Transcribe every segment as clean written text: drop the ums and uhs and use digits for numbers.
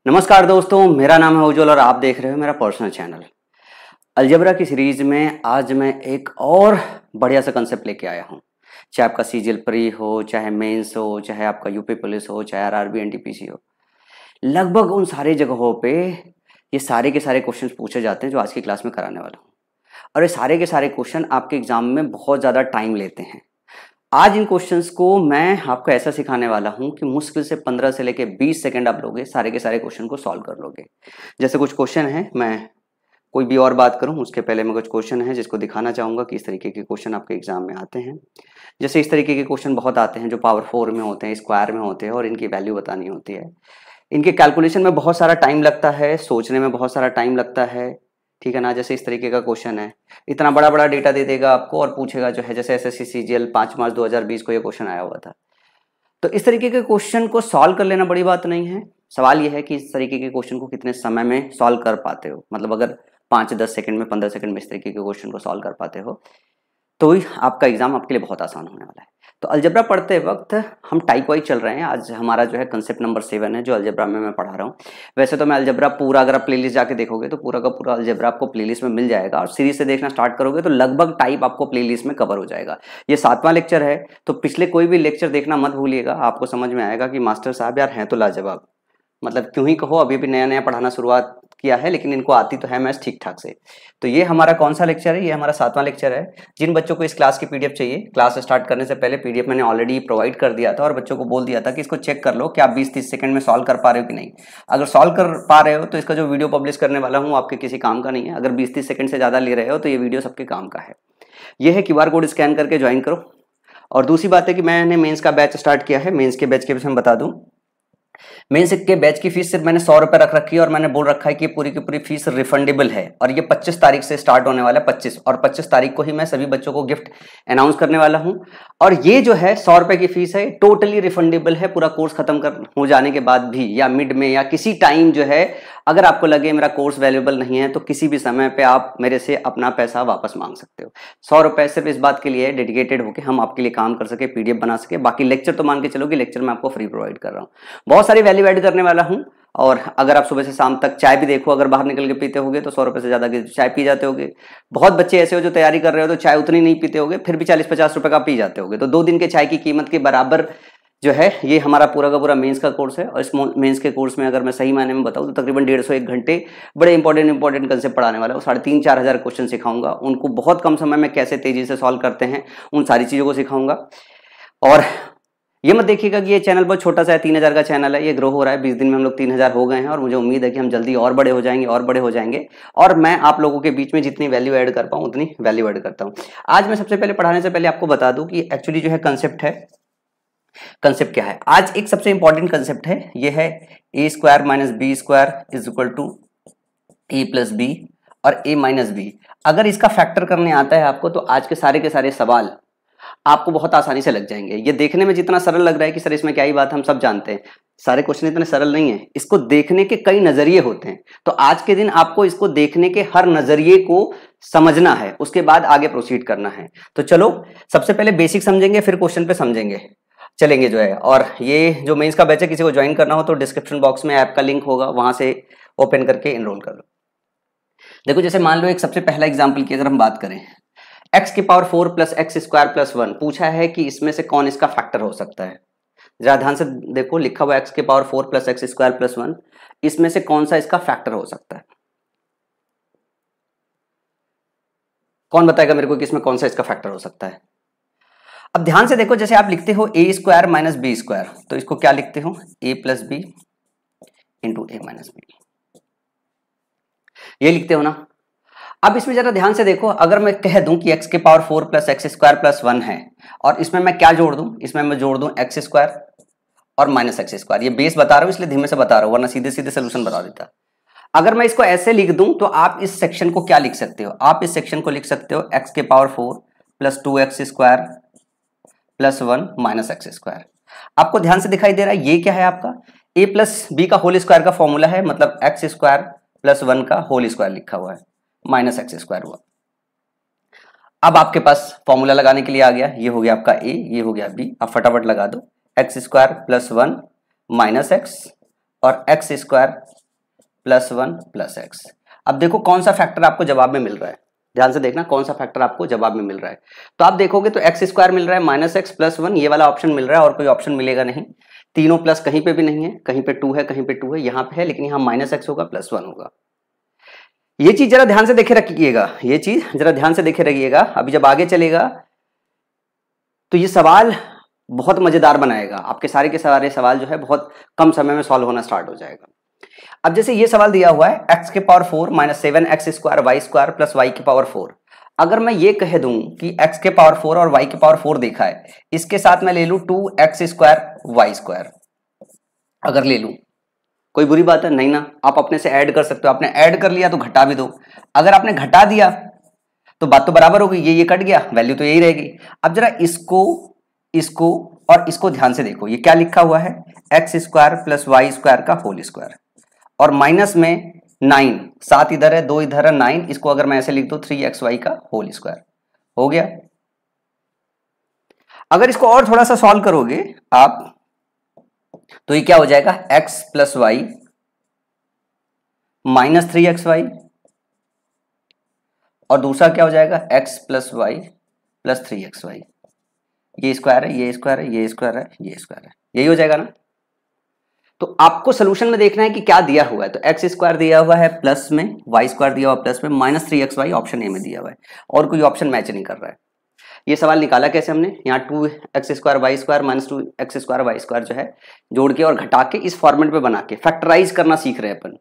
नमस्कार दोस्तों, मेरा नाम है उज्जवल और आप देख रहे हो मेरा पर्सनल चैनल। अलजेब्रा की सीरीज में आज मैं एक और बढ़िया सा कंसेप्ट लेके आया हूँ। चाहे आपका सीजीएल प्री हो, चाहे मेंस हो, चाहे आपका यूपी पुलिस हो, चाहे आरआरबी एनटीपीसी हो, लगभग उन सारी जगहों पे ये सारे के सारे क्वेश्चंस पूछे जाते हैं जो आज की क्लास में कराने वाला हूँ। और ये सारे के सारे क्वेश्चन आपके एग्जाम में बहुत ज़्यादा टाइम लेते हैं। आज इन क्वेश्चंस को मैं आपको ऐसा सिखाने वाला हूं कि मुश्किल से 15 से लेके 20 सेकंड आप लोगे, सारे के सारे क्वेश्चन को सॉल्व कर लोगे। जैसे कुछ क्वेश्चन है, मैं कोई भी और बात करूं उसके पहले मैं कुछ क्वेश्चन है जिसको दिखाना चाहूंगा कि इस तरीके के क्वेश्चन आपके एग्जाम में आते हैं। जैसे इस तरीके के क्वेश्चन बहुत आते हैं जो पावर 4 में होते हैं, स्क्वायर में होते हैं और इनकी वैल्यू बतानी होती है। इनके कैलकुलेशन में बहुत सारा टाइम लगता है, सोचने में बहुत सारा टाइम लगता है, ठीक है ना। जैसे इस तरीके का क्वेश्चन है, इतना बड़ा बड़ा डेटा दे देगा आपको और पूछेगा जो है, जैसे एसएससी सीजीएल 5 मार्च 2020 को ये क्वेश्चन आया हुआ था। तो इस तरीके के क्वेश्चन को सॉल्व कर लेना बड़ी बात नहीं है। सवाल यह है कि इस तरीके के क्वेश्चन को कितने समय में सॉल्व कर पाते हो। मतलब अगर 5-10 सेकंड में, 15 सेकंड में इस तरीके के क्वेश्चन को सॉल्व कर पाते हो तो ही आपका एग्जाम आपके लिए बहुत आसान होने वाला है। तो अलजेब्रा पढ़ते वक्त हम टाइप वाइज चल रहे हैं। आज हमारा जो है कंसेप्ट नंबर 7 है जो अलजेब्रा में मैं पढ़ा रहा हूँ। वैसे तो मैं अलजेब्रा पूरा, अगर आप प्लेलिस्ट जाके देखोगे तो पूरा का पूरा अलजेब्रा आपको प्लेलिस्ट में मिल जाएगा, और सीरीज से देखना स्टार्ट करोगे तो लगभग टाइप आपको प्लेलिस्ट में कवर हो जाएगा। ये 7वां लेक्चर है तो पिछले कोई भी लेक्चर देखना मत भूलिएगा। आपको समझ में आएगा कि मास्टर साहब यार हैं तो लाजवाब। मतलब क्यों ही कहो, अभी भी नया नया पढ़ाना शुरुआत किया है लेकिन इनको आती तो है मैथ्स ठीक ठाक से। तो ये हमारा कौन सा लेक्चर है? ये हमारा 7वां लेक्चर है। जिन बच्चों को इस क्लास की पीडीएफ चाहिए, क्लास स्टार्ट करने से पहले पीडीएफ मैंने ऑलरेडी प्रोवाइड कर दिया था और बच्चों को बोल दिया था कि इसको चेक कर लो कि आप 20-30 सेकंड में सॉल्व कर पा रहे हो कि नहीं। अगर सॉल्व कर पा रहे हो तो इसका जो वीडियो पब्लिश करने वाला हूँ आपके किसी काम का नहीं है। अगर 20-30 सेकंड से ज़्यादा ले रहे हो तो ये वीडियो सबके काम का है। ये है QR कोड स्कैन करके ज्वाइन करो। और दूसरी बात है कि मैंने मेंस का बैच स्टार्ट किया है। मेंस के बैच के विषय में बता दूं, मेंस के बैच की फीस सिर्फ मैंने 100 रुपए रख रखी है और मैंने बोल रखा है कि पूरी की पूरी फीस रिफंडेबल है। और ये 25 तारीख से स्टार्ट होने वाला है, 25 और 25 तारीख को ही मैं सभी बच्चों को गिफ्ट अनाउंस करने वाला हूं। और ये जो है 100 रुपए की फीस है, टोटली रिफंडेबल है। पूरा कोर्स खत्म हो जाने के बाद भी, या मिड में, या किसी टाइम जो है, अगर आपको लगे मेरा कोर्स वैल्यूएबल नहीं है तो किसी भी समय पे आप मेरे से अपना पैसा वापस मांग सकते हो। 100 रुपए सिर्फ इस बात के लिए डेडिकेटेड होकर हम आपके लिए काम कर सके, पीडीएफ बना सके। बाकी लेक्चर तो मान के चलो कि लेक्चर मैं आपको फ्री प्रोवाइड कर रहा हूँ, बहुत सारी वैल्यू ऐड करने वाला हूँ। और अगर आप सुबह से शाम तक चाय भी देखो, अगर बाहर निकल के पीते होगे तो 100 रुपए से ज्यादा की चाय पी जाते होगे। बहुत बच्चे ऐसे हो जो तैयारी कर रहे हो तो चाय उतनी नहीं पीते होगे, फिर भी 40-50 रुपए का पी जाते होगे। तो 2 दिन के चाय की कीमत के बराबर जो है ये हमारा पूरा का पूरा मेंस का कोर्स है। और इस मेंस के कोर्स में अगर मैं सही मायने में बताऊं तो तकरीबन 150-1 घंटे बड़े इंपॉर्टेंट कंसेप्ट पढ़ाने वाला हूँ। 3,500-4 हज़ार क्वेश्चन सिखाऊंगा, उनको बहुत कम समय में कैसे तेजी से सॉल्व करते हैं उन सारी चीजों को सिखाऊंगा। और ये मत देखिएगा कि ये चैनल बहुत छोटा सा है, 3,000 का चैनल है, ये ग्रो हो रहा है। 20 दिन में हम लोग 3,000 हो गए हैं और मुझे उम्मीद है कि हम जल्दी और बड़े हो जाएंगे और बड़े हो जाएंगे। और मैं आप लोगों के बीच में जितनी वैल्यू ऐड कर पाऊँ उतनी वैल्यू ऐड करता हूँ। आज मैं सबसे पहले पढ़ाने से पहले आपको बता दूं कि एक्चुअली जो है कंसेप्ट है, कंसेप्ट क्या है। आज एक सबसे इंपॉर्टेंट कंसेप्ट है, ये है a square minus b square is equal to a plus b और a माइनस बी। अगर इसका फैक्टर करने आता है आपको तो आज के सारे सवाल आपको बहुत आसानी से लग जाएंगे। ये देखने में जितना सरल लग रहा है कि सर इसमें क्या ही बात, हम सब जानते हैं, सारे क्वेश्चन इतने सरल नहीं है। इसको देखने के कई नजरिए होते हैं। तो आज के दिन आपको इसको देखने के हर नजरिए को समझना है, उसके बाद आगे प्रोसीड करना है। तो चलो सबसे पहले बेसिक समझेंगे, फिर क्वेश्चन पे समझेंगे चलेंगे जो है। और ये जो मेंस का बैच है, किसी को ज्वाइन करना हो तो डिस्क्रिप्शन बॉक्स में ऐप का लिंक होगा, वहां से ओपन करके एनरोल कर लो। देखो जैसे मान लो एक सबसे पहला एग्जाम्पल की अगर हम बात करें, x की power 4 plus x square plus 1 पूछा है कि इसमें से कौन इसका फैक्टर हो सकता है। जरा ध्यान से देखो, लिखा हुआ x की power 4 plus x square plus 1, इसमें से कौन सा इसका फैक्टर हो सकता है? कौन बताएगा मेरे को कि इसमें कौन सा इसका फैक्टर हो सकता है? अब ध्यान से देखो, जैसे आप लिखते हो a square minus b square, तो इसको क्या लिखते हो? a plus b into a minus b, ये लिखते हो ना। अब इसमें जरा ध्यान से देखो, अगर मैं कह दूं कि x के power 4 plus x square plus 1 है और इसमें मैं क्या जोड़ दूं? इसमें मैं जोड़ दूं एक्स स्क्वायर और माइनस एक्स स्क्वायर। ये बेस बता रहा हूं इसलिए धीमे से बता रहा हूं, वरना सीधे सीधे सोल्यूशन बता देता। अगर मैं इसको ऐसे लिख दूं तो आप इस सेक्शन को क्या लिख सकते हो? आप इस सेक्शन को लिख सकते हो x के power 4 plus 2x square plus 1 minus x square. आपको ध्यान से दिखाई दे रहा है ये क्या है? आपका a प्लस बी का होल स्क्वायर का फॉर्मूला है, मतलब एक्स स्क्वायर प्लस 1 का होल स्क्वायर लिखा हुआ है, माइनस एक्स स्क्वायर हुआ। अब आपके पास फॉर्मूला लगाने के लिए आ गया, ये हो गया आपका a, ये हो गया b। अब फटाफट लगा दो, x square plus 1 minus x और x square plus 1 plus x. अब देखो कौन सा फैक्टर आपको जवाब में मिल रहा है, ध्यान से देखना कौन सा फैक्टर आपको जवाब में मिल रहा है। तो आप देखोगे तो एक्स स्क्वायर मिल रहा है, माइनस एक्स प्लस 1, ये वाला ऑप्शन मिल रहा है और कोई ऑप्शन मिलेगा नहीं। तीनों प्लस कहीं पे भी नहीं है, कहीं पे 2 है, कहीं पे 2 है, यहाँ पे है, लेकिन यहाँ माइनस एक्स होगा प्लस 1 होगा। ये चीज जरा ध्यान से देखे रखिएगा, ये चीज जरा ध्यान से देखे रखिएगा। अभी जब आगे चलेगा तो ये सवाल बहुत मजेदार बनाएगा, आपके सारे के सारे सवाल जो है बहुत कम समय में सॉल्व होना स्टार्ट हो जाएगा। अब जैसे ये सवाल दिया हुआ है x के power 4 minus 7 x square y square plus y के पावर 4। अगर मैं ये कह दूं कि x के पावर 4 और y के पावर 4 देखा है, इसके साथ मैं ले लूं 2x स्क्वायर वाई स्क्वायर, अगर ले लूं कोई बुरी बात है नहीं ना, आप अपने से ऐड कर सकते हो। आपने ऐड कर लिया तो घटा भी दो, अगर आपने घटा दिया तो बात तो बराबर होगी, ये कट गया, वैल्यू तो यही रहेगी। अब जरा इसको इसको और इसको ध्यान से देखो, ये क्या लिखा हुआ है, x square plus y square का होल स्क्वायर, और माइनस में 9, 7 इधर है 2 इधर है 9, इसको अगर मैं ऐसे लिख दो 3xy का होल स्क्वायर हो गया। अगर इसको और थोड़ा सा सॉल्व करोगे आप तो ये क्या हो जाएगा, x plus Y minus 3xy, और दूसरा क्या हो जाएगा x plus Y plus 3xy। ये स्क्वायर है, ये स्क्वायर है, ये स्क्वायर है, ये स्क्वायर है, यही हो जाएगा ना। तो आपको सोल्यूशन में देखना है कि क्या दिया हुआ है। तो एक्स स्क्वायर दिया हुआ है प्लस में, वाई स्क्वायर दिया हुआ प्लस में, माइनस 3xy ऑप्शन ए में दिया हुआ है, और कोई ऑप्शन मैच नहीं कर रहा है। ये सवाल निकाला कैसे हमने, यहाँ 2x square y square minus 2x square y square जो है जोड़ के और घटा के इस फॉर्मेट में बना के फैक्टराइज करना सीख रहे हैं अपन।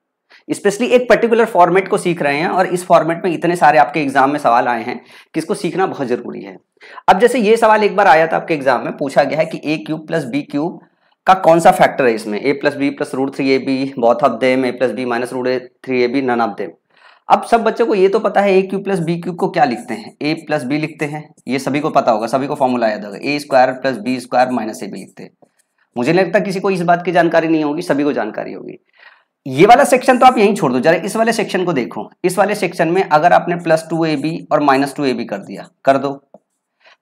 स्पेशली एक पर्टिकुलर फॉर्मेट को सीख रहे हैं, और इस फॉर्मेट में इतने सारे आपके एग्जाम में सवाल आए हैं कि इसको सीखना बहुत जरूरी है। अब जैसे ये सवाल एक बार आया था आपके एग्जाम में, पूछा गया है कि a cube plus b cube का कौन सा फैक्टर है इसमें, a plus b plus root 3ab both of them, a plus b minus root 3ab none of them. अब सब बच्चों को ये तो पता है a cube plus b cube को क्या लिखते हैं, a प्लस बी लिखते हैं, ये सभी को पता होगा, सभी को फॉर्मूला याद होगा, a square plus B square minus ab लिखते हैं। मुझे नहीं लगता किसी को इस बात की जानकारी नहीं होगी, सभी को जानकारी होगी। ये वाला सेक्शन तो आप यहीं छोड़ दो, जरा इस वाले सेक्शन को देखो। इस वाले सेक्शन में अगर आपने प्लस 2ab और माइनस 2ab कर दिया, कर दो,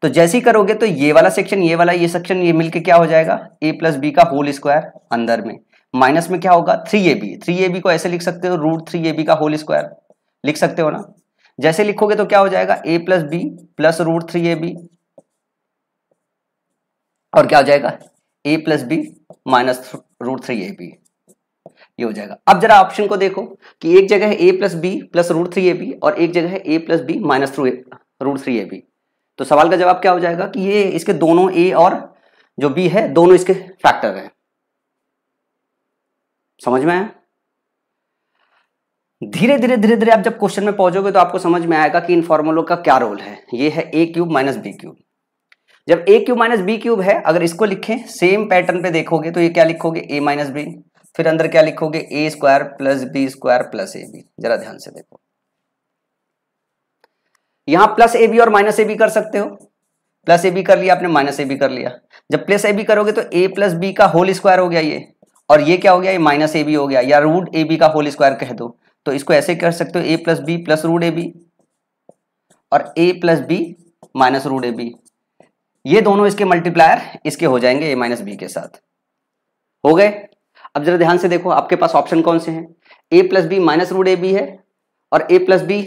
तो जैसे ही करोगे तो ये वाला सेक्शन, ये वाला ये सेक्शन, ये मिलके क्या हो जाएगा, a प्लस बी का होल स्क्वायर अंदर में, माइनस में क्या होगा 3ab को ऐसे लिख सकते हो रूट 3ab का होल स्क्वायर लिख सकते हो ना। जैसे लिखोगे तो क्या हो जाएगा a plus b plus root 3ab, और क्या हो जाएगा a plus b minus root 3ab, ये हो जाएगा। अब जरा ऑप्शन को देखो कि एक जगह है a plus b plus root 3ab और एक जगह है a plus b minus root 3ab। तो सवाल का जवाब क्या हो जाएगा कि ये इसके दोनों a और जो b है दोनों इसके फैक्टर हैं। समझ में आया? धीरे धीरे धीरे धीरे आप जब क्वेश्चन में पहुंचोगे तो आपको समझ में आएगा कि इन फॉर्मूलों का क्या रोल है। ये है a cube minus b cube. जब a cube minus b cube है, अगर इसको लिखें सेम पैटर्न पे देखोगे तो ये क्या लिखोगे a माइनस बी, फिर अंदर क्या लिखोगे a square plus B square plus ab। जरा ध्यान से देखो, यहां प्लस ab और माइनस ab कर सकते हो, प्लस ab कर लिया आपने, माइनस ab कर लिया। जब प्लस ab करोगे तो a प्लस बी का होल स्क्वायर हो गया ये, और ये क्या हो गया, ये माइनस ab हो गया, या रूट ab का होल स्क्वायर कह दो। तो इसको ऐसे कर सकते हो a plus b plus root ab और a plus b minus root ab। ये दोनों इसके मल्टीप्लायर इसके हो जाएंगे a माइनस बी के साथ। हो गए? अब जरा ध्यान से देखो आपके पास ऑप्शन कौन से हैं, a plus b minus root ab है और a plus b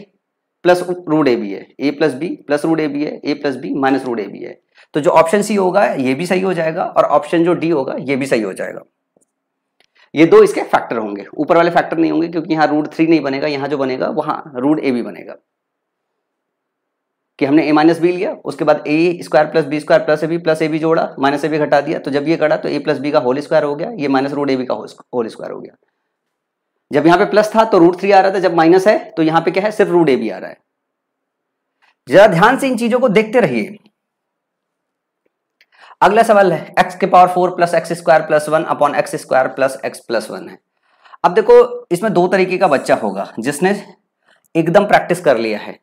plus root ab है, a plus b plus root ab है, a plus b minus root ab है। तो जो ऑप्शन सी होगा ये भी सही हो जाएगा और ऑप्शन जो डी होगा ये भी सही हो जाएगा। ये दो इसके फैक्टर होंगे, ऊपर वाले फैक्टर नहीं होंगे क्योंकि यहाँ रूट 3 नहीं बनेगा, यहाँ जो बनेगा वहां रूट ab बनेगा कि हमने a माइनस बी लिया, उसके बाद a square plus B square plus ab जोड़ा, माइनस ab घटा दिया, तो जब ये कटा तो a प्लस बी का होल स्क्वायर हो गया, ये माइनस रूट ab का होल स्क्वायर हो गया। जब यहाँ पे प्लस था तो रूट 3 आ रहा था, जब माइनस है तो यहाँ पे क्या है, सिर्फ रूट ab आ रहा है। जरा ध्यान से इन चीजों को देखते रहिए। अगला सवाल है x के power 4 plus x square plus 1 upon x square plus x plus 1 है। अब देखो इसमें दो तरीके का बच्चा होगा, जिसने एकदम प्रैक्टिस कर लिया है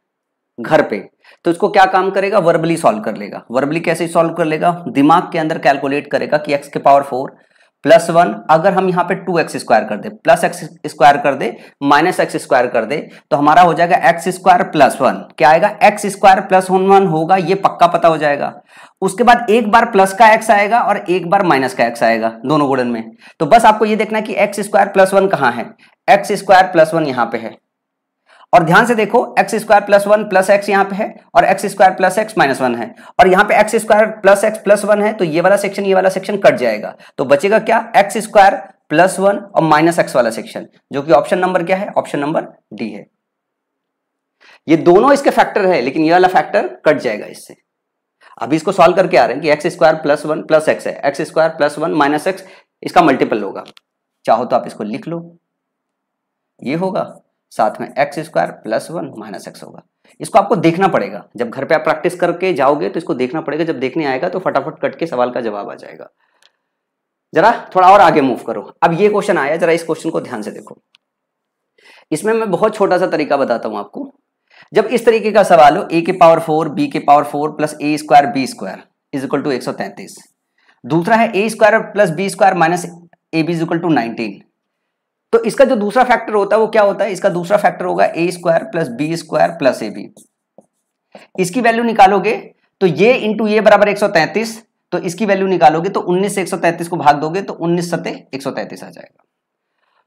घर पे, तो इसको क्या काम करेगा, वर्बली सॉल्व कर लेगा। वर्बली कैसे सॉल्व कर लेगा, दिमाग के अंदर कैलकुलेट करेगा कि x के पावर 4 +1, अगर हम यहाँ पे 2x स्क्वायर कर दे, प्लस एक्स स्क्वायर कर दे, माइनस एक्स स्क्वायर कर दे, तो हमारा हो जाएगा एक्स स्क्वायर प्लस 1। क्या आएगा? एक्स स्क्वायर प्लस 1 होगा, ये पक्का पता हो जाएगा। उसके बाद एक बार प्लस का एक्स आएगा और एक बार माइनस का एक्स आएगा दोनों गुणन में। तो बस आपको ये देखना है कि एक्स स्क्वायर प्लस 1 कहाँ है। एक्स स्क्वायर प्लस 1 यहाँ पे है, और ध्यान से देखो x square plus 1 plus x यहाँ पे है, और x square plus x minus 1 है, और यहाँ पे x square plus x plus 1 है, तो ये वाला सेक्शन कट जाएगा। तो बचेगा क्या? एक्स स्क्वायर प्लस 1 और माइनस एक्स वाला सेक्शन, जो कि ऑप्शन नंबर क्या है? ऑप्शन नंबर डी है। ये दोनों इसके फैक्टर है, लेकिन ये वाला फैक्टर कट जाएगा इससे। अभी इसको सॉल्व करके आ रहे हैं कि x square plus 1 plus x है, x square plus 1 minus x इसका मल्टीपल होगा। चाहो तो आप इसको लिख लो, ये होगा, साथ में x square plus 1 minus x होगा। इसको आपको देखना पड़ेगा, जब घर पे आप प्रैक्टिस करके जाओगे तो इसको देखना पड़ेगा। जब देखने आएगा तो फटाफट कट के सवाल का जवाब आ जाएगा। जरा थोड़ा और आगे मूव करो। अब ये क्वेश्चन आया, जरा इस क्वेश्चन को ध्यान से देखो। इसमें मैं बहुत छोटा सा तरीका बताता हूं आपको। जब इस तरीके का सवाल हो, ए के पावर 4 बी के power 4 plus A square B square is equal to 133। दूसरा है A square plus B square minus A B is equal to 19। तो इसका जो दूसरा फैक्टर होता है वो क्या होता है? इसका दूसरा फैक्टर होगा A square plus B square plus A B. इसकी वैल्यू निकालोगे तो ये इंटू ये बराबर 133, तो इसकी वैल्यू निकालोगे तो 19 से 133 को भाग दोगे तो 19 सते 133 आ जाएगा।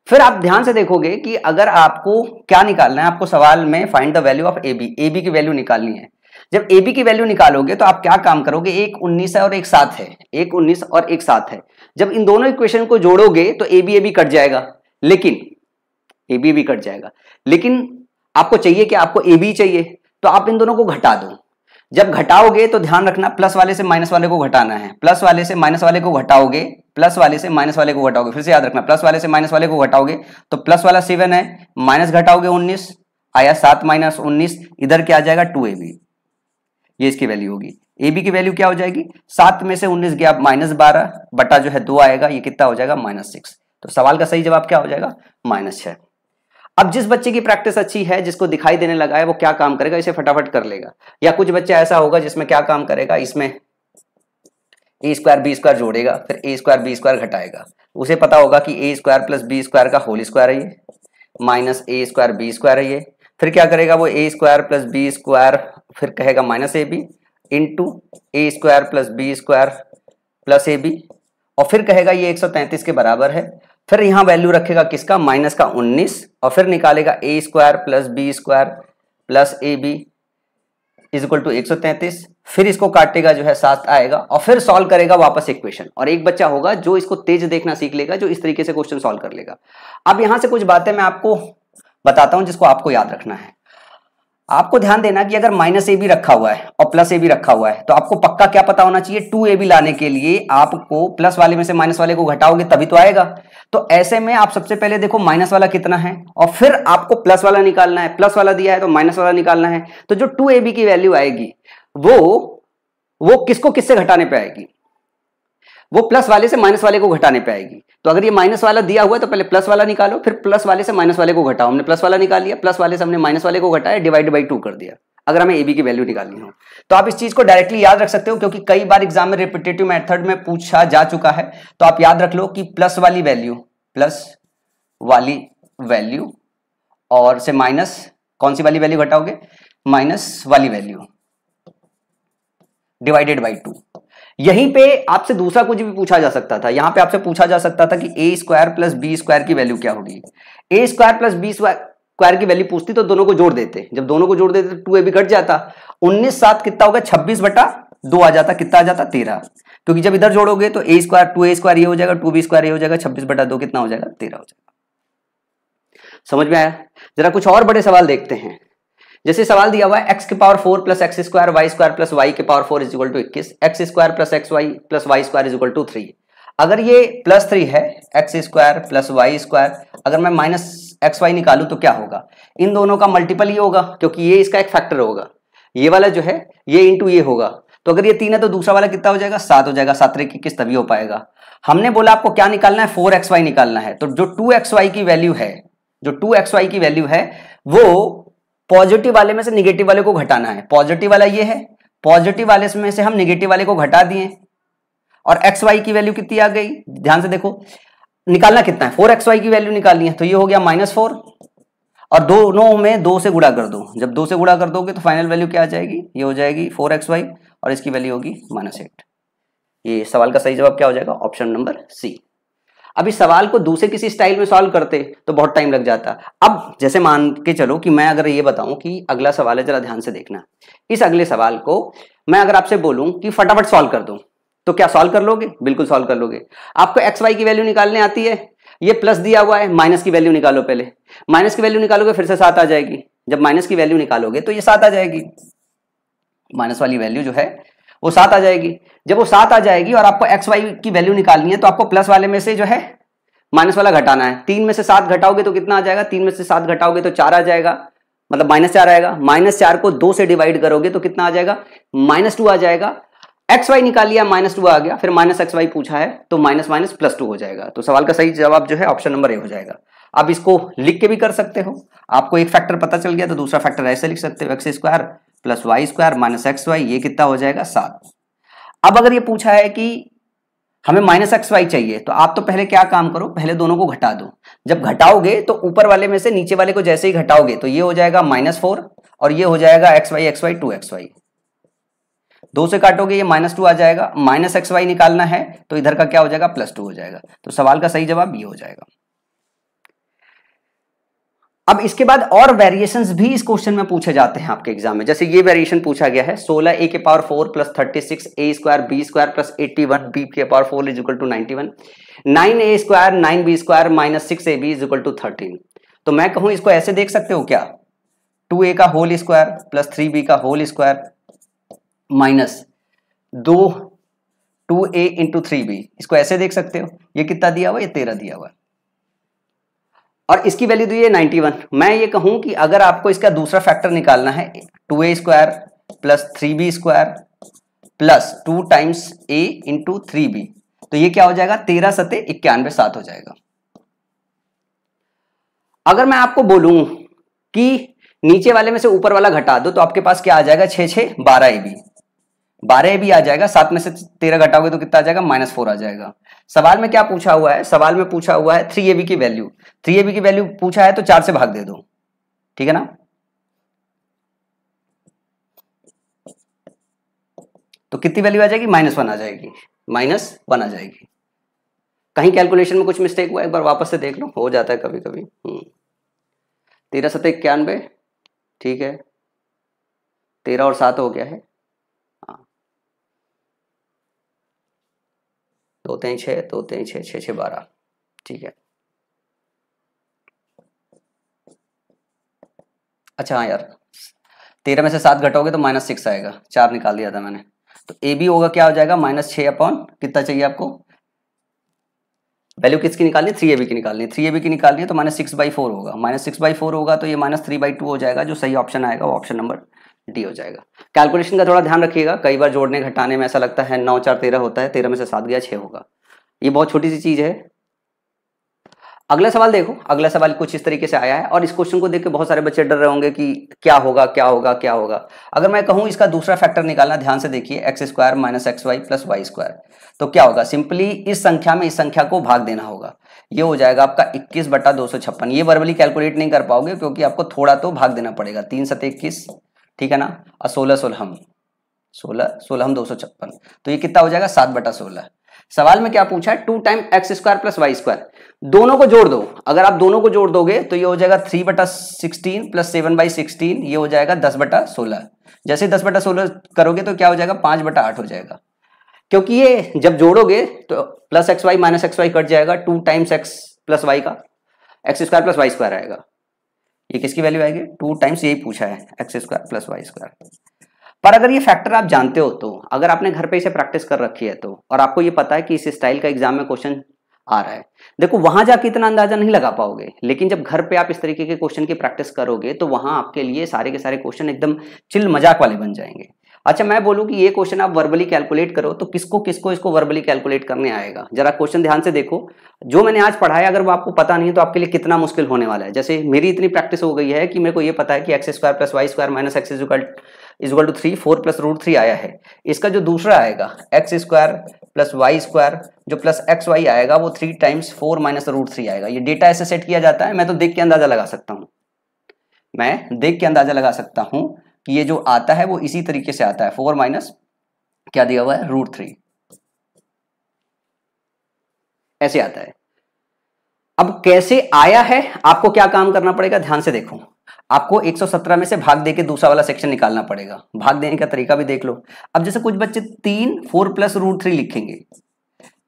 फिर आप ध्यान से देखोगे कि अगर आपको क्या निकालना है, आपको सवाल में find the value of a b की वैल्यू निकालनी है। जब ए बी की वैल्यू निकालोगे तो आप क्या काम करोगे? एक 19 है और एक 7 है, एक 19 और एक 7 है। जब इन दोनों इक्वेशन को जोड़ोगे तो ए बी कट जाएगा, लेकिन ए बी कट जाएगा, लेकिन आपको चाहिए कि आपको ए बी चाहिए, तो आप इन दोनों को घटा दो। जब घटाओगे तो ध्यान रखना प्लस वाले से माइनस वाले को घटाना है, प्लस वाले से माइनस वाले को घटाओगे, प्लस वाले से माइनस वाले को घटाओगे। फिर से याद रखना, प्लस वाले से माइनस वाले को घटाओगे तो प्लस वाला 7 है, माइनस घटाओगे 19 आया 7 माइनस 19, इधर क्या आ जाएगा? 2ab। ये इसकी वैल्यू होगी। ए बी की वैल्यू क्या हो जाएगी? 7 में से 19 गया -12 बटा जो है 2 आएगा, ये कितना हो जाएगा? -6। तो सवाल का सही जवाब क्या हो जाएगा? -6। अब जिस बच्चे की प्रैक्टिस अच्छी है, जिसको दिखाई देने लगा है, वो क्या काम करेगा? इसे फटाफट कर लेगा। या कुछ बच्चा ऐसा होगा जिसमें क्या काम करेगा, इसमें ए स्क्वायर बी स्क्वायर जोड़ेगा, फिर ए स्क्वायर बी स्क्वायर घटाएगा। उसे पता होगा कि a square plus B square का होल स्क्वायर है ये, minus a square B square है ये। फिर क्या करेगा वो? A square plus B square, फिर कहेगा minus A b into a square plus B square plus A b, और फिर कहेगा ये 133 के बराबर है। फिर यहां वैल्यू रखेगा किसका? माइनस का 19, और फिर निकालेगा A square plus B square plus A B is equal to 133। फिर इसको काटेगा जो है 7 आएगा, और फिर सॉल्व करेगा वापस इक्वेशन। और एक बच्चा होगा जो इसको तेज देखना सीख लेगा, जो इस तरीके से क्वेश्चन सॉल्व कर लेगा। अब यहां से कुछ बातें मैं आपको बताता हूं जिसको आपको याद रखना है। आपको ध्यान देना कि अगर माइनस ए बी रखा हुआ है और प्लस ए बी रखा हुआ है, तो आपको पक्का क्या पता होना चाहिए? 2ab लाने के लिए आपको प्लस वाले में से माइनस वाले को घटाओगे तभी तो आएगा। तो ऐसे में आप सबसे पहले देखो माइनस वाला कितना है, और फिर आपको प्लस वाला निकालना है। प्लस वाला दिया है तो माइनस वाला निकालना है। तो जो 2ab की वैल्यू आएगी वो किसको किससे घटाने पे आएगी? वो प्लस वाले से माइनस वाले को घटाने पे आएगी। तो अगर ये माइनस वाला दिया हुआ है तो पहले प्लस वाला निकालो, फिर प्लस वाले से माइनस वाले को घटाओ। हमने प्लस वाला निकाल लिया, प्लस वाले से हमने माइनस वाले को घटाया, डिवाइड बाई 2 कर दिया। अगर हमें ए बी की वैल्यू निकालनी हो तो आप इस चीज को डायरेक्टली याद रख सकते हो, क्योंकि कई बार एग्जाम में रिपीटेटिव मेथड में पूछा जा चुका है। तो आप याद रख लो कि प्लस वाली वैल्यू और से माइनस कौन सी वाली वैल्यू घटाओगे? माइनस वाली वैल्यू डिवाइडेड बाई 2। यहीं पे आपसे दूसरा कुछ भी पूछा जा सकता था। यहां पे आपसे पूछा जा सकता था कि a square plus B square की वैल्यू क्या होगी। ए स्क्वायर प्लस बी स्क्वायर की वैल्यू पूछती तो दोनों को जोड़ देते। जब दोनों को जोड़ देते तो 2ab कट जाता। 19 7 कितना होगा? 26 बटा 2 आ जाता। कितना आ जाता? 13। क्योंकि जब इधर जोड़ोगे तो ए स्क्वायर 2a स्क्वायर ये हो जाएगा, 2b स्क्वायर ये हो जाएगा, 26 बटा 2 कितना हो जाएगा? 13 हो जाएगा। समझ में आया? जरा कुछ और बड़े सवाल देखते हैं। जैसे सवाल दिया हुआ है एक्स के power 4 plus x square y square plus y के power 4 is equal to 21, x square plus x y plus y square is equal to 3। अगर ये +3 है, x square plus y square, अगर मैं माइनस एक्स वाई निकालू तो क्या होगा? इन दोनों का मल्टीपल ये होगा, क्योंकि ये इसका एक फैक्टर होगा। ये वाला जो है ये इंटू ये होगा। तो अगर ये 3 है तो दूसरा वाला कितना हो जाएगा? 7 हो जाएगा। 7 3 21 तभी हो पाएगा। हमने बोला आपको क्या निकालना है? 4xy निकालना है। तो जो 2xy की वैल्यू है, वो पॉजिटिव वाले में से निगेटिव वाले को घटाना है। पॉजिटिव वाला ये है, पॉजिटिव वाले में से हम निगेटिव वाले को घटा दिए, और एक्स वाई की वैल्यू कितनी आ गई, ध्यान से देखो, निकालना कितना है, 4xy की वैल्यू निकालनी है, तो ये हो गया -4 और दोनों में 2 से गुणा कर दो, जब 2 से गुणा कर दोगे तो फाइनल वैल्यू क्या आ जाएगी, ये हो जाएगी 4xy और इसकी वैल्यू होगी -8। ये सवाल का सही जवाब क्या हो जाएगा, ऑप्शन नंबर सी। अब इस सवाल को दूसरे किसी स्टाइल में सॉल्व करते तो बहुत टाइम लग जाता। अब जैसे मान के चलो कि मैं अगर ये बताऊं कि अगला सवाल है, जरा ध्यान से देखना, इस अगले सवाल को मैं अगर आपसे बोलूं कि फटाफट सॉल्व कर दूं तो क्या सॉल्व कर लोगे, बिल्कुल सॉल्व कर लोगे। आपको एक्स वाई की वैल्यू निकालने आती है, ये प्लस दिया हुआ है, माइनस की वैल्यू निकालो, पहले माइनस की वैल्यू निकालोगे फिर से 7 आ जाएगी, जब माइनस की वैल्यू निकालोगे तो ये 7 आ जाएगी, माइनस वाली वैल्यू जो है वो 7 आ जाएगी। जब वो 7 आ जाएगी और आपको एक्स वाई की वैल्यू निकालनी है तो आपको प्लस वाले में से जो है माइनस वाला घटाना है। 3 में से 7 घटाओगे तो कितना आ जाएगा, 3 में से 7 घटाओगे तो 4 आ जाएगा, मतलब -4 आएगा। -4 को 2 से डिवाइड करोगे तो कितना आ जाएगा, -2 आ जाएगा। एक्स वाई निकाल लिया, -2 आ गया, फिर माइनस एक्स वाई पूछा है तो माइनस माइनस +2 हो जाएगा। तो सवाल का सही जवाब जो है ऑप्शन नंबर ए हो जाएगा। आप इसको लिख के भी कर सकते हो, आपको एक फैक्टर पता चल गया तो दूसरा फैक्टर ऐसे लिख सकते हो, x² + y² - xy, ये कितना हो जाएगा 7। अब अगर ये पूछा है कि हमें -xy चाहिए तो आप तो पहले क्या काम करो, पहले दोनों को घटा दो। जब घटाओगे तो ऊपर वाले में से नीचे वाले को जैसे ही घटाओगे तो ये हो जाएगा -4 और ये हो जाएगा xy 2xy। 2 से काटोगे ये -2 आ जाएगा, -xy निकालना है तो इधर का क्या हो जाएगा, +2 हो जाएगा। तो सवाल का सही जवाब ये हो जाएगा। अब इसके बाद और वेरिएशंस भी इस क्वेश्चन में पूछे जाते हैं आपके एग्जाम में। जैसे ये वेरिएशन पूछा गया है 16a⁴ + 36 a² b² + 81 b⁴ = 91, 9a² 9b² - 6ab = 13। तो मैं कहूं इसको ऐसे देख सकते हो क्या, 2a का होल स्क्वायर + 3b का whole square minus 2a × 3b, इसको ऐसे देख सकते हो। ये कितना दिया हुआ, ये 13 दिया हुआ और इसकी वैल्यू दी है 91। मैं ये कहूं कि अगर आपको इसका दूसरा फैक्टर निकालना है 2a² + 3b² + 2 times a × 3b, तो ये क्या हो जाएगा, 13 × 7 = 91, 7 हो जाएगा। अगर मैं आपको बोलूं कि नीचे वाले में से ऊपर वाला घटा दो तो आपके पास क्या आ जाएगा, 6 6 12ab, 12ab आ जाएगा। 7 में से 13 घटाओगे तो कितना आ जाएगा, -4 आ जाएगा। सवाल में क्या पूछा हुआ है, सवाल में पूछा हुआ है 3ab की वैल्यू, 3ab की वैल्यू पूछा है तो 4 से भाग दे दो, ठीक है ना। तो कितनी वैल्यू आ जाएगी, -1 आ जाएगी, -1 आ जाएगी। कहीं कैलकुलेशन में कुछ मिस्टेक हुआ, एक बार वापस से देख लो, हो जाता है कभी कभी। 13 × 7 = 91, ठीक है, 13 और 7 हो गया है, 2 3 6 2 3 6 6 6 12, ठीक है। अच्छा हाँ यार, 13 में से 7 घटाओगे तो -6 आएगा, 4 निकाल दिया था मैंने। तो ए बी होगा, क्या हो जाएगा, -6 कितना चाहिए आपको, वैल्यू किसकी निकालनी है, 3ab की निकालनी है, 3ab की निकालनी है तो -6/4 होगा, -6/4 होगा तो ये -3/2 हो जाएगा। जो सही ऑप्शन आएगा वो ऑप्शन नंबर डी हो जाएगा। कैलकुलेशन का थोड़ा ध्यान रखिएगा, कई बार जोड़ने घटाने में ऐसा लगता है 9 4 13 होता है, 13 में से 7 गया 6 होगा, ये बहुत छोटी सी चीज है। अगला सवाल देखो, अगला सवाल कुछ इस तरीके से आया है और इस क्वेश्चन को देख के बहुत सारे बच्चे डर रहे होंगे कि क्या होगा क्या होगा क्या होगा। अगर मैं कहूं इसका दूसरा फैक्टर निकालना, ध्यान से देखिए, x² - xy + y², तो क्या होगा, सिंपली इस संख्या में इस संख्या को भाग देना होगा। ये हो जाएगा आपका 21/256। ये वर्बली कैलकुलेट नहीं कर पाओगे क्योंकि आपको थोड़ा तो भाग देना पड़ेगा, 3 × 7 = 21, ठीक है ना, और 16 16 256, तो ये कितना हो जाएगा, 7/16। सवाल में क्या पूछा है, 2 टाइम x² + y², दोनों को जोड़ दो। अगर आप दोनों को जोड़ दोगे तो ये हो जाएगा 3/16 + 7/16, ये हो जाएगा 10/16। जैसे 10/16 करोगे तो क्या हो जाएगा, 5/8 हो जाएगा। क्योंकि ये जब जोड़ोगे तो +xy - xy कट जाएगा, 2 टाइम्स x + y का x² + y² आएगा। ये किसकी वैल्यू आएगी, 2 टाइम्स, यही पूछा है, x² + y²। पर अगर ये फैक्टर आप जानते हो तो, अगर आपने घर पे इसे प्रैक्टिस कर रखी है तो, और आपको ये पता है कि इस स्टाइल का एग्जाम में क्वेश्चन आ रहा है, देखो वहां जाके इतना अंदाजा नहीं लगा पाओगे, लेकिन जब घर पे आप इस तरीके के क्वेश्चन की प्रैक्टिस करोगे तो वहां आपके लिए सारे के सारे क्वेश्चन एकदम चिल मजाक वाले बन जाएंगे। अच्छा मैं बोलूं कि ये क्वेश्चन आप वर्बली कैलकुलेट करो तो किसको किसको इसको वर्बली कैलकुलेट करने आएगा। जरा क्वेश्चन ध्यान से देखो, जो मैंने आज पढ़ाया अगर वो आपको पता नहीं तो आपके लिए कितना मुश्किल होने वाला है। जैसे मेरी इतनी प्रैक्टिस हो गई है कि मेरे को ये पता है कि x² + y² - x = 3 4 + √3 आया है। इसका जो दूसरा आएगा x² प्लस वाई स्क्वायर, जो प्लस एक्स वाई आएगा वो 3 टाइम्स 4 माइनस रूट 3 आएगा। ये डेटा ऐसे सेट किया जाता है, मैं तो देख के अंदाजा लगा सकता हूँ, मैं देख के अंदाजा लगा सकता हूँ कि ये जो आता है वो इसी तरीके से आता है, 4 माइनस क्या दिया हुआ है, रूट 3, ऐसे आता है। अब कैसे आया है, आपको क्या काम करना पड़ेगा, ध्यान से देखो। आपको 117 में से भाग दे के दूसरा वाला सेक्शन निकालना पड़ेगा। भाग देने का तरीका भी देख लो। अब जैसे कुछ बच्चे 3 4 प्लस रूट 3 लिखेंगे,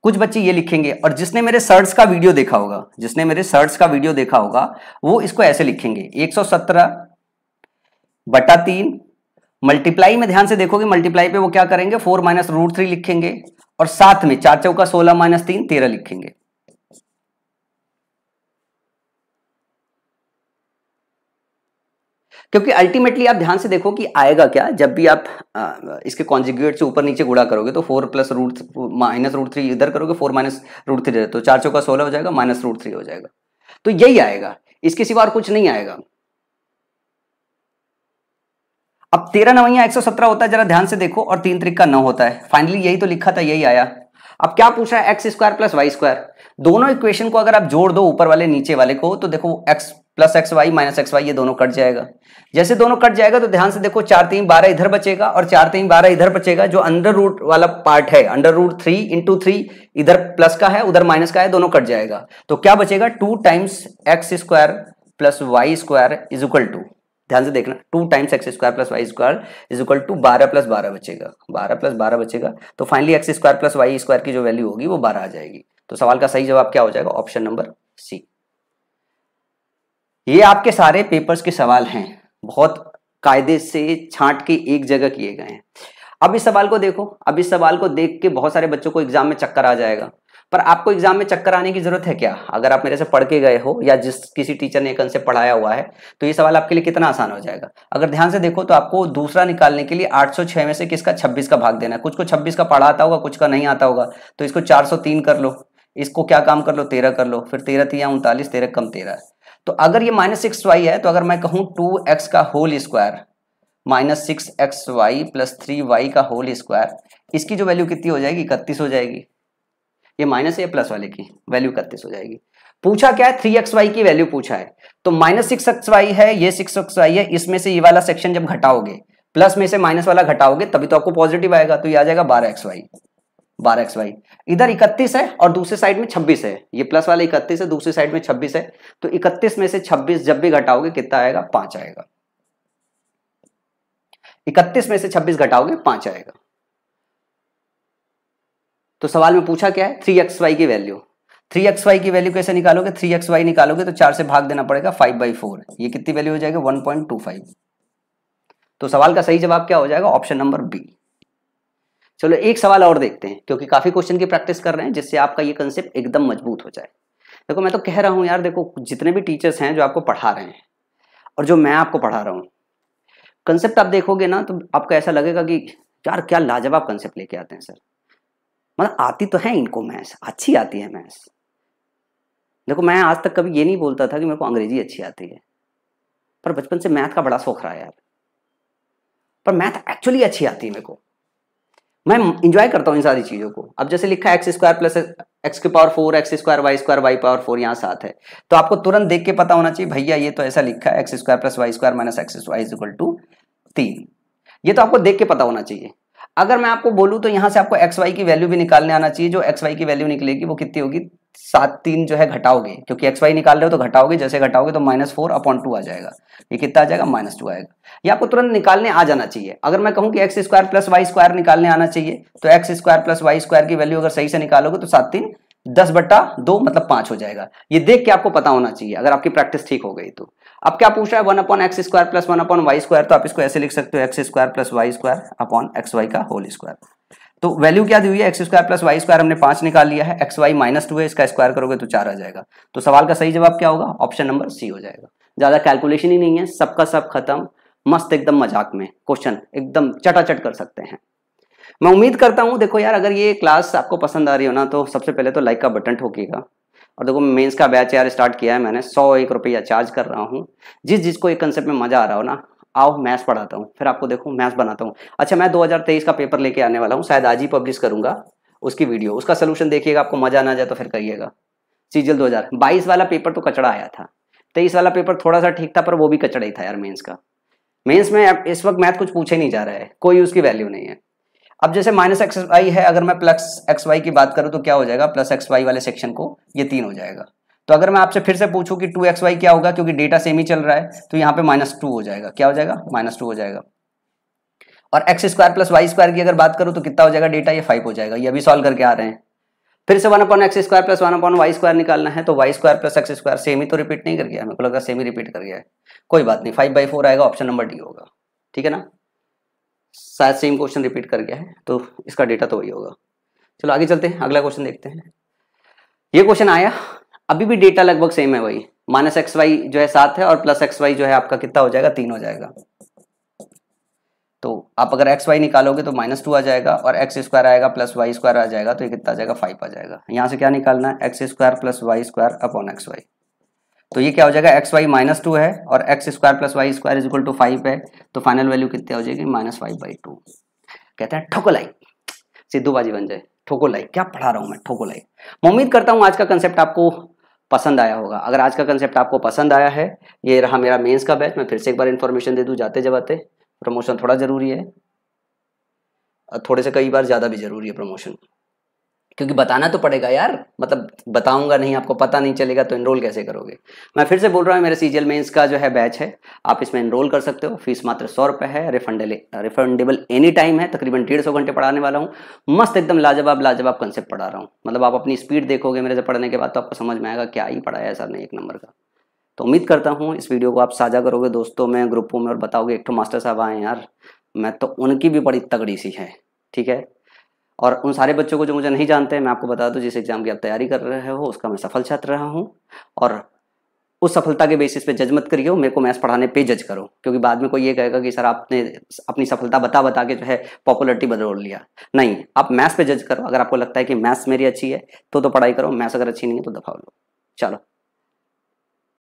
कुछ बच्चे ये लिखेंगे, और जिसने मेरे सर्च का वीडियो देखा होगा, जिसने मेरे सर्च का वीडियो देखा होगा वो इसको ऐसे लिखेंगे 117/3 मल्टीप्लाई में, ध्यान से देखोगे मल्टीप्लाई पे वो क्या करेंगे, 4 माइनस रूट 3 लिखेंगे और साथ में 4 चौका 16 माइनस 3 13 लिखेंगे। क्योंकि अल्टीमेटली आप ध्यान से देखो कि आएगा क्या, जब भी आप इसके कॉन्जुगेट से ऊपर नीचे गुणा करोगे तो 4 प्लस रूट माइनस रूट 3 इधर करोगे, 4 माइनस रूट 3 तो 4 चौका 16 हो जाएगा, माइनस रूट 3 हो जाएगा। तो यही आएगा, इसके सिवा और कुछ नहीं आएगा। अब 13 नवैया 117 होता है, जरा ध्यान से देखो, और 3 त्रिक का 9 होता है। फाइनली यही तो लिखा था, यही आया। अब क्या पूछ रहा है, x square plus y square. दोनों इक्वेशन को अगर आप जोड़ दो, ऊपर वाले नीचे वाले को, तो देखो x plus x y minus x y, ये दोनों कट जाएगा। जैसे दोनों कट जाएगा तो ध्यान से देखो, 4 3 12 इधर बचेगा और 4 3 12 इधर बचेगा। जो अंडर रूट वाला पार्ट है, अंडर रूट 3 इंटू 3, इधर प्लस का है उधर माइनस का है, दोनों कट जाएगा। तो क्या बचेगा, 2 times x square plus y square is equal to, ध्यान से देखना, 2 times x square plus y square is equal to 12 plus 12 बचेगा, 12 प्लस 12 बचेगा। तो finally x square plus y square की जो वैल्यू होगी वो 12 आ जाएगी। तो सवाल का सही जवाब क्या हो जाएगा, ऑप्शन नंबर सी। ये आपके सारे पेपर्स के सवाल हैं, बहुत कायदे से छांट के एक जगह किए गए हैं। अब इस सवाल को देखो, अब इस सवाल को देख के बहुत सारे बच्चों को एग्जाम में चक्कर आ जाएगा, पर आपको एग्जाम में चक्कर आने की जरूरत है क्या? अगर आप मेरे से पढ़ के गए हो या जिस किसी टीचर ने कंसेप्ट पढ़ाया हुआ है, तो ये सवाल आपके लिए कितना आसान हो जाएगा। अगर ध्यान से देखो तो आपको दूसरा निकालने के लिए 806 में से किसका 26 का भाग देना है। कुछ को 26 का पढ़ा आता होगा, कुछ का नहीं आता होगा, तो इसको 403 कर लो, इसको क्या काम कर लो, 13 कर लो, फिर 13 3 39, 13 कम 13। तो अगर ये -6y है, तो अगर मैं कहूँ 2x का whole square minus 6xy plus 3y का होल स्क्वायर, इसकी जो वैल्यू कितनी हो जाएगी, 31 हो जाएगी। ये माइनस या प्लस वाले की वैल्यू 31 हो जाएगी। पूछा क्या है, 3xy की वैल्यू पूछा है, तो -6xy है, ये 6xy है, इसमें से ये वाला सेक्शन जब घटाओगे, प्लस में से माइनस वाला घटाओगे, तभी तो आपको पॉजिटिव आएगा। तो ये आ जाएगा 12xy, 12xy। इधर 31 है और दूसरे साइड में 26 है, ये प्लस वाला 31 है, दूसरी साइड में 26 है, तो 31 में से 26 जब भी घटाओगे कितना आएगा, 5 आएगा। 31 में से 26 घटाओगे 5 आएगा। तो सवाल में पूछा क्या है, 3xy की वैल्यू। 3xy की वैल्यू कैसे निकालोगे, 3xy निकालोगे तो 4 से भाग देना पड़ेगा, 5/4। ये कितनी वैल्यू हो जाएगी, 1.25। तो सवाल का सही जवाब क्या हो जाएगा, ऑप्शन नंबर बी। चलो एक सवाल और देखते हैं, क्योंकि काफी क्वेश्चन की प्रैक्टिस कर रहे हैं, जिससे आपका ये कंसेप्ट एकदम मजबूत हो जाए। देखो मैं तो कह रहा हूं यार, देखो जितने भी टीचर्स हैं जो आपको पढ़ा रहे हैं और जो मैं आपको पढ़ा रहा हूं, कंसेप्ट आप देखोगे ना तो आपको ऐसा लगेगा कि यार क्या लाजवाब कंसेप्ट लेके आते हैं सर। मतलब आती तो है इनको मैथ्स, अच्छी आती है मैथ्स। देखो मैं आज तक कभी ये नहीं बोलता था कि मेरे को अंग्रेजी अच्छी आती है, पर बचपन से मैथ का बड़ा शौक रहा है यार। पर मैथ एक्चुअली अच्छी आती है मेरे को, मैं इंजॉय करता हूँ इन सारी चीजों को। अब जैसे लिखा है एक्स स्क्वायर प्लस एक्स के power 4 x square y power 4, यहाँ 7 है, तो आपको तुरंत देख के पता होना चाहिए भैया ये तो ऐसा लिखा है x square plus y square minus x y is equal to 3। ये तो आपको देख के पता होना चाहिए। अगर मैं आपको बोलूं तो यहाँ से आपको एक्स वाई की वैल्यू भी निकालने आना चाहिए। जो एक्स वाई की वैल्यू निकलेगी वो कितनी होगी, 7 3 जो है घटाओगे, क्योंकि एक्स वाई निकाल रहे हो तो घटाओगे, जैसे घटाओगे तो -4/2 आ जाएगा। ये कितना आ जाएगा, -2 आएगा। ये आपको तुरंत निकालने आ जाना चाहिए। अगर मैं कहूँ कि x square plus y square निकालने आना चाहिए, तो x square plus y square की वैल्यू अगर सही से निकालोगे तो 7 3 10/2 मतलब 5 हो जाएगा। ये देख के आपको पता होना चाहिए, अगर आपकी प्रैक्टिस ठीक हो गई तो। अब क्या पूछ रहा है, 1/x square plus 1/y square, तो आप इसको ऐसे लिख सकते हो x square plus y square upon x y का होल स्क्वायर। तो वैल्यू क्या दी हुई है, x square plus y square हमने 5 निकाल लिया है, एक्स वाई -2 है, इसका स्क्वायर करोगे तो 4 आ जाएगा। तो सवाल का सही जवाब क्या होगा, ऑप्शन नंबर सी हो जाएगा। ज्यादा कैलकुलेशन ही नहीं है, सबका सब खत्म, मस्त एकदम मजाक में क्वेश्चन एकदम चटाचट कर सकते हैं। मैं उम्मीद करता हूं, देखो यार अगर ये क्लास आपको पसंद आ रही हो ना, तो सबसे पहले तो लाइक का बटन ठोकिएगा। और देखो मेंस का बैच यार स्टार्ट किया है मैंने, 101 रुपया चार्ज कर रहा हूँ। जिसको एक कंसेप्ट में मजा आ रहा हो ना, आओ मैथ्स पढ़ाता हूँ, फिर आपको देखो मैथ्स बनाता हूँ। अच्छा मैं 2023 का पेपर लेके आने वाला हूँ, शायद आज ही पब्लिश करूंगा, उसकी वीडियो, उसका सोल्यूशन देखिएगा, आपको मजा ना जाए तो फिर करिएगा। सीजीएल 2022 वाला पेपर तो कचड़ा आया था, 23 वाला पेपर थोड़ा सा ठीक था, पर वो भी कचड़ा ही था यार मेंस का। मेंस में अब इस वक्त मैथ कुछ पूछे नहीं जा रहा है, कोई उसकी वैल्यू नहीं है। अब जैसे माइनस एक्स वाई है, अगर मैं प्लस एक्स वाई की बात करूं तो क्या हो जाएगा, प्लस एक्स वाई वाले सेक्शन को ये 3 हो जाएगा। तो अगर मैं आपसे फिर से पूछूं कि 2xy क्या होगा, क्योंकि डेटा सेम ही चल रहा है, तो यहाँ पे -2 हो जाएगा। क्या हो जाएगा, -2 हो जाएगा। और x square plus y square की अगर बात करूं तो कितना हो जाएगा डेटा, ये 5 हो जाएगा। ये अभी सॉल्व करके आ रहे हैं। फिर से 1/x square plus 1/y square निकालना है, तो y square plus x square same ही तो रिपीट नहीं कर गया, मेरे को लगा सेम ही रिपीट कर गया है। कोई बात नहीं, 5/4 आएगा, ऑप्शन नंबर डी होगा। ठीक है ना, शायद सेम क्वेश्चन रिपीट कर गया है, तो इसका डेटा तो वही होगा। चलो आगे चलते हैं, अगला क्वेश्चन देखते हैं। ये क्वेश्चन आया, अभी भी डेटा लगभग सेम है, वही -xy जो है 7 है, और प्लस xy जो है आपका कितना हो जाएगा, 3 हो जाएगा। तो आप अगर xy निकालोगे तो -2 आ जाएगा, और x स्क्वायर आएगा प्लस y स्क्वायर आ जाएगा, तो ये कितना आ जाएगा, 5 आ जाएगा। यहाँ से क्या निकालना है, x square plus y square upon xy। तो ये क्या हो जाएगा, xy -2 है और x square plus y square is equal to 5 है, तो फाइनल वैल्यू कितनी हो जाएगी, -5/2। कहते हैं ठोको लाइक, सिद्धूबाजी बन जाए, ठोको लाइक। क्या पढ़ा रहा हूँ मैं, ठोको लाइक। मैं उम्मीद करता हूँ आज का कंसेप्ट आपको पसंद आया होगा। अगर आज का कंसेप्ट आपको पसंद आया है, ये रहा मेरा मेंस का बैच। मैं फिर से एक बार इन्फॉर्मेशन दे दूं जाते जबाते, प्रमोशन थोड़ा जरूरी है, थोड़े से कई बार ज़्यादा भी जरूरी है प्रमोशन, क्योंकि बताना तो पड़ेगा यार। मतलब बताऊंगा नहीं, आपको पता नहीं चलेगा तो एनरोल कैसे करोगे। मैं फिर से बोल रहा हूँ, मेरे सीजीएल मेंस का जो है बैच है, आप इसमें एनरोल कर सकते हो। फीस मात्र 100 रुपये है, रिफंडेबल एनी टाइम है। तकरीबन 150 घंटे पढ़ाने वाला हूँ, मस्त एकदम लाजवाब कंसेप्ट पढ़ा रहा हूँ। मतलब आप अपनी स्पीड देखोगे मेरे से पढ़ने के बाद तो आपको समझ में आएगा क्या ही पढ़ाया है सर ने, एक नंबर का। तो उम्मीद करता हूँ इस वीडियो को आप साझा करोगे दोस्तों में, ग्रुपों में, और बताओगे एक तो मास्टर साहब आए यार, मैं तो उनकी भी बड़ी तगड़ी सी है। ठीक है, और उन सारे बच्चों को जो मुझे नहीं जानते हैं, मैं आपको बता दूं, जिस एग्जाम की आप तैयारी कर रहे हो उसका मैं सफल छात्र रहा हूं। और उस सफलता के बेसिस पे जज मत करिए, मेरे को मैथ्स पढ़ाने पे जज करो, क्योंकि बाद में कोई ये कहेगा कि सर आपने अपनी सफलता बता के जो है पॉपुलरिटी बदल लिया। नहीं, आप मैथ्स पे जज करो। अगर आपको लगता है कि मैथ्स मेरी अच्छी है तो पढ़ाई करो, मैथ्स अगर अच्छी नहीं है तो दफा लो। चलो।